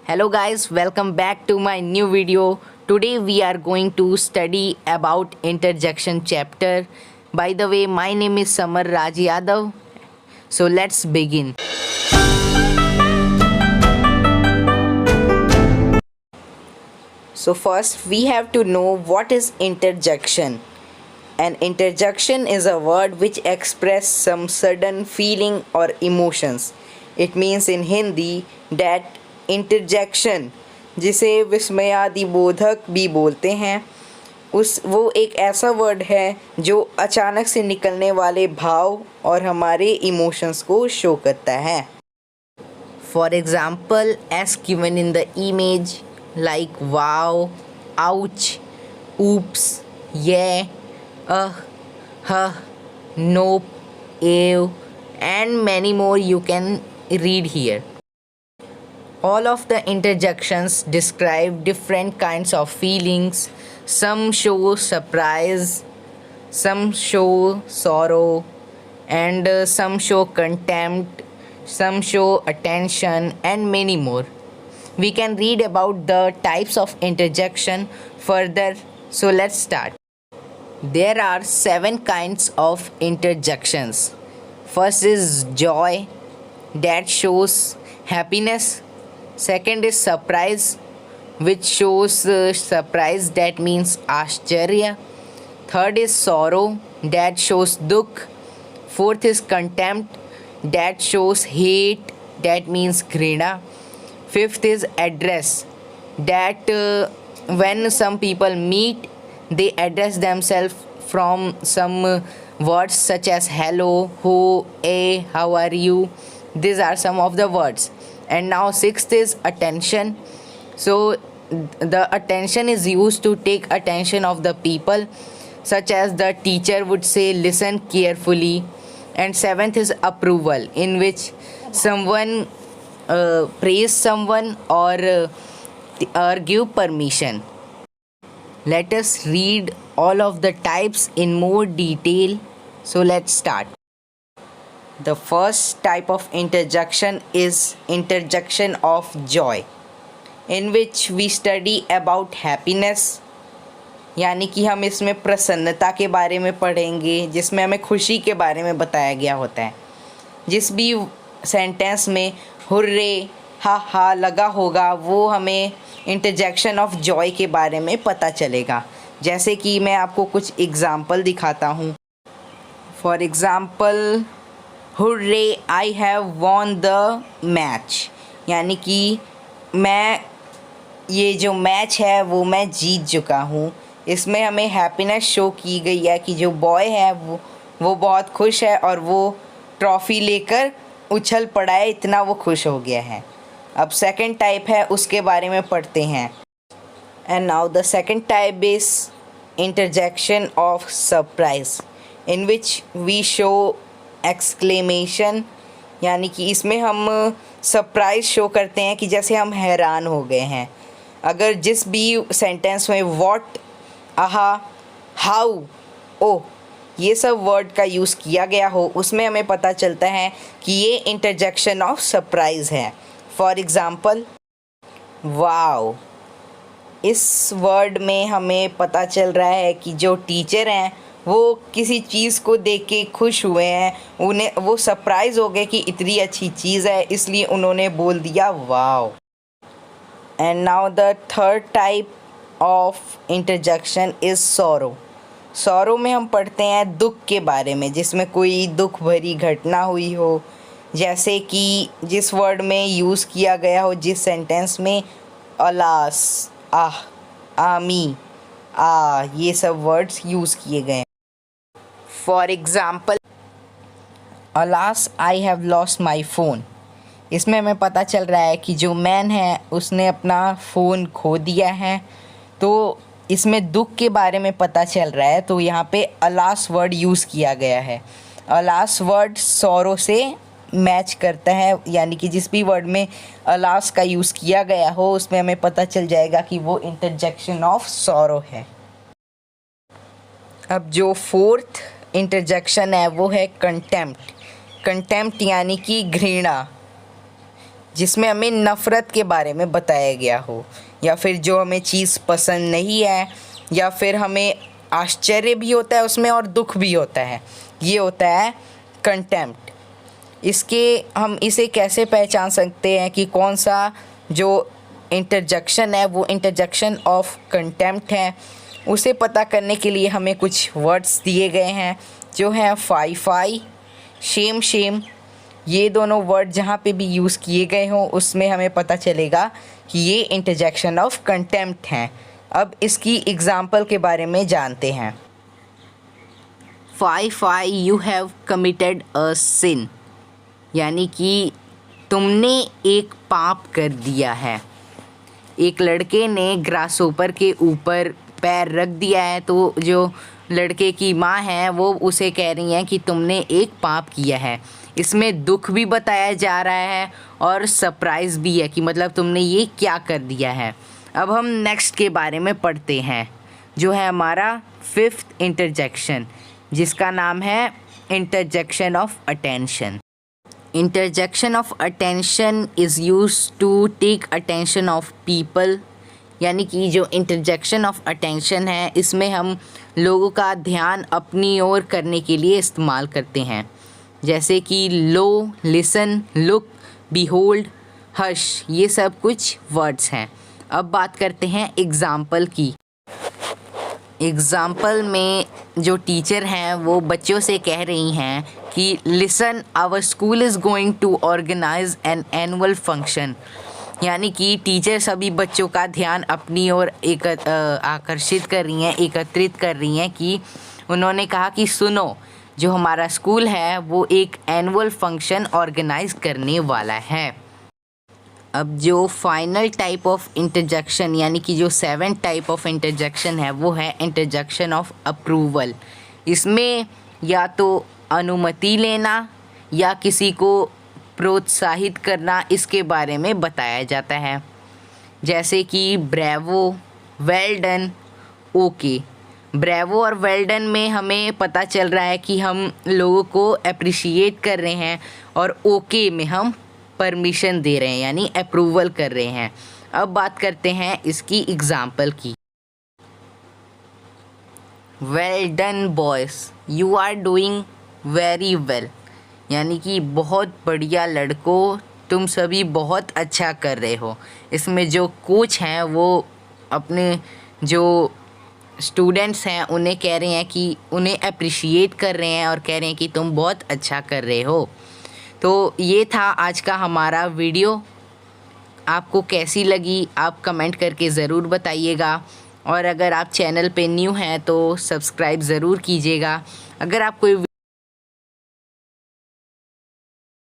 Hello guys, welcome back to my new video. Today we are going to study about interjection chapter. By the way, my name is Samar Raj Yadav. So let's begin. So first we have to know what is interjection. An interjection is a word which expresses some sudden feeling or emotions. It means in Hindi that interjection जिसे विस्मयादिबोधक भी बोलते हैं वो एक ऐसा word है जो अचानक से निकलने वाले भाव और हमारे इमोशंस को शो करता है. For example as given in the image like wow, ouch, oops, yay, huh, नोप, एव and many more you can read here. All of the interjections describe different kinds of feelings. Some show surprise, some show sorrow, and some show contempt, some show attention, and many more. We can read about the types of interjection further. So let's start. There are 7 kinds of interjections. First is joy, that shows happiness. Second is surprise, which shows surprise, that means आश्चर्य. Third is sorrow, that shows दुख. Fourth is contempt, that shows hate, that means घृणा. Fifth is address, that when some people meet they address themselves from some words such as hello, who, hey, how are you. These are some of the words. And now sixth is attention. So the attention is used to take attention of the people, such as the teacher would say listen carefully. And seventh is approval, in which someone praise someone or give permission. Let us read all of the types in more detail. So let's start. The first type of interjection is interjection of joy, in which we study about happiness. यानी कि हम इसमें प्रसन्नता के बारे में पढ़ेंगे, जिसमें हमें खुशी के बारे में बताया गया होता है. जिस भी सेंटेंस में हुर्रे, हा हा लगा होगा वो हमें इंटरजेक्शन ऑफ जॉय के बारे में पता चलेगा. जैसे कि मैं आपको कुछ एग्ज़ाम्पल दिखाता हूँ. For example, hurray I have won the match, यानी कि मैं ये जो मैच है वो मैं जीत चुका हूँ. इसमें हमें हैप्पीनेस शो की गई है कि जो बॉय है वो बहुत खुश है और वो ट्रॉफ़ी लेकर उछल पड़ा है, इतना वो खुश हो गया है. अब सेकंड टाइप है, उसके बारे में पढ़ते हैं. And now the second type is interjection of surprise, in which we show exclamation, यानी कि इसमें हम सरप्राइज शो करते हैं कि जैसे हम हैरान हो गए हैं. अगर जिस भी सेंटेंस में व्हाट, आहा, हाउ, ओ ये सब वर्ड का यूज़ किया गया हो, उसमें हमें पता चलता है कि ये इंटरजेक्शन ऑफ सरप्राइज है. फॉर एग्ज़ाम्पल, वाओ, इस वर्ड में हमें पता चल रहा है कि जो टीचर हैं वो किसी चीज़ को देख के खुश हुए हैं, उन्हें वो सरप्राइज़ हो गए कि इतनी अच्छी चीज़ है, इसलिए उन्होंने बोल दिया wow. And now the third type of interjection is sorrow. Sorrow में हम पढ़ते हैं दुख के बारे में, जिसमें कोई दुख भरी घटना हुई हो, जैसे कि जिस वर्ड में यूज़ किया गया हो, जिस सेंटेंस में अलास, आह, आमी, ये सब वर्ड्स यूज़ किए गए. For example, alas I have lost my phone. इसमें हमें पता चल रहा है कि जो मैन है उसने अपना फ़ोन खो दिया है, तो इसमें दुख के बारे में पता चल रहा है. तो यहाँ पे अलास वर्ड यूज़ किया गया है. अलास वर्ड सॉरो से मैच करता है, यानी कि जिस भी वर्ड में अलास का यूज़ किया गया हो उसमें हमें पता चल जाएगा कि वो इंटरजेक्शन ऑफ सॉरो है. अब जो फोर्थ इंटरजेक्शन है वो है कंटेम्प्ट. कंटेम्प्ट यानी कि घृणा. जिसमें हमें नफ़रत के बारे में बताया गया हो, या फिर जो हमें चीज़ पसंद नहीं है, या फिर हमें आश्चर्य भी होता है उसमें और दुख भी होता है, ये होता है कंटेम्प्ट। हम इसे कैसे पहचान सकते हैं कि कौन सा जो इंटरजेक्शन है वो इंटरजेक्शन ऑफ कंटेम्प्ट है? उसे पता करने के लिए हमें कुछ वर्ड्स दिए गए हैं जो हैं फाई, शेम शेम। ये दोनों वर्ड जहाँ पे भी यूज़ किए गए हों उसमें हमें पता चलेगा कि ये इंटरजेक्शन ऑफ कंटेम्प्ट हैं। अब इसकी एग्ज़ाम्पल के बारे में जानते हैं। फाई, you have committed a sin, यानी कि तुमने एक पाप कर दिया है। एक लड़के ने ग्रासहोपर के ऊपर पैर रख दिया है, तो जो लड़के की माँ है वो उसे कह रही हैं कि तुमने एक पाप किया है। इसमें दुख भी बताया जा रहा है और सरप्राइज़ भी है कि मतलब तुमने ये क्या कर दिया है। अब हम नेक्स्ट के बारे में पढ़ते हैं, जो है हमारा 5th इंटरजेक्शन, जिसका नाम है interjection of attention. Interjection of attention is used to take attention of people, यानी कि जो इंटरजेक्शन ऑफ अटेंशन है इसमें हम लोगों का ध्यान अपनी ओर करने के लिए इस्तेमाल करते हैं, जैसे कि लो, लिसन, लुक, बीहोल्ड, हश, ये सब कुछ वर्ड्स हैं। अब बात करते हैं एग्ज़ाम्पल की। एग्ज़ाम्पल में जो टीचर हैं वो बच्चों से कह रही हैं कि listen, our school is going to organise an annual function, यानी कि टीचर सभी बच्चों का ध्यान अपनी ओर आकर्षित कर रही हैं, एकत्रित कर रही हैं कि उन्होंने कहा कि सुनो, जो हमारा स्कूल है वो एक एनुअल फंक्शन ऑर्गेनाइज करने वाला है। अब जो फाइनल टाइप ऑफ इंटरजेक्शन, यानी कि जो 7th टाइप ऑफ इंटरजेक्शन है वो है इंटरजेक्शन ऑफ अप्रूवल। इसमें या तो अनुमति लेना या किसी को प्रोत्साहित करना, इसके बारे में बताया जाता है, जैसे कि bravo, well done, okay. Bravo और वेल डन में हमें पता चल रहा है कि हम लोगों को अप्रिशिएट कर रहे हैं, और ओके में हम परमिशन दे रहे हैं, यानी अप्रूवल कर रहे हैं। अब बात करते हैं इसकी एग्ज़ाम्पल की। Well done boys, you are doing very well, यानी कि बहुत बढ़िया लड़कों, तुम सभी बहुत अच्छा कर रहे हो। इसमें जो कोच हैं वो अपने जो स्टूडेंट्स हैं उन्हें कह रहे हैं कि उन्हें अप्रिशिएट कर रहे हैं और कह रहे हैं कि तुम बहुत अच्छा कर रहे हो। तो ये था आज का हमारा वीडियो। आपको कैसी लगी आप कमेंट करके ज़रूर बताइएगा, और अगर आप चैनल पे न्यू हैं तो सब्सक्राइब ज़रूर कीजिएगा। अगर आप कोई